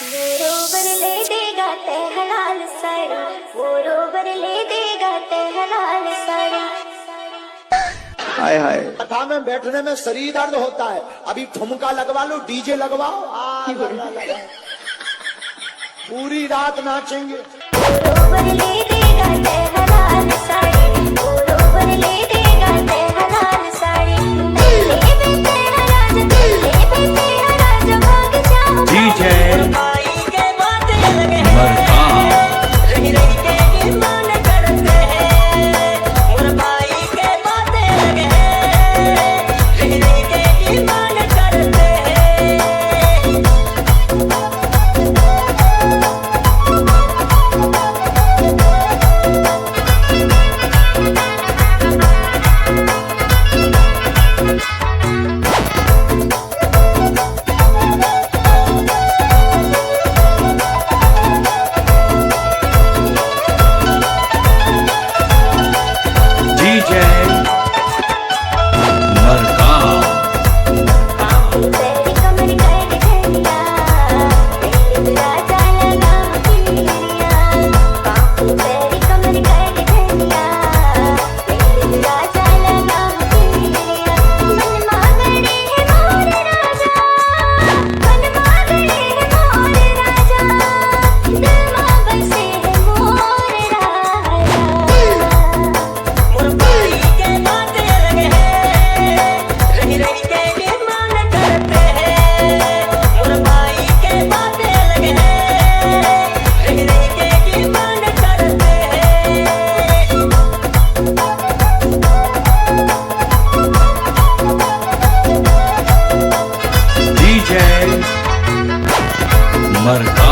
बरोबर ले देगा ते हलाल साड़ी, बरोबर ले देगा ते हलाल साड़ी। हाय हाय, कथा में बैठने में शरीर दर्द होता है, अभी ठुमका लगवा लो, डीजे लगवाओ, पूरी रात नाचेंगे। बरोबर ले देगा ते हलाल साड़ी, बरोबर ले देगा ते हलाल साड़ी। ले बे तेरा राज, ले बे तेरा राज, भाग जाओ डीजे मरका।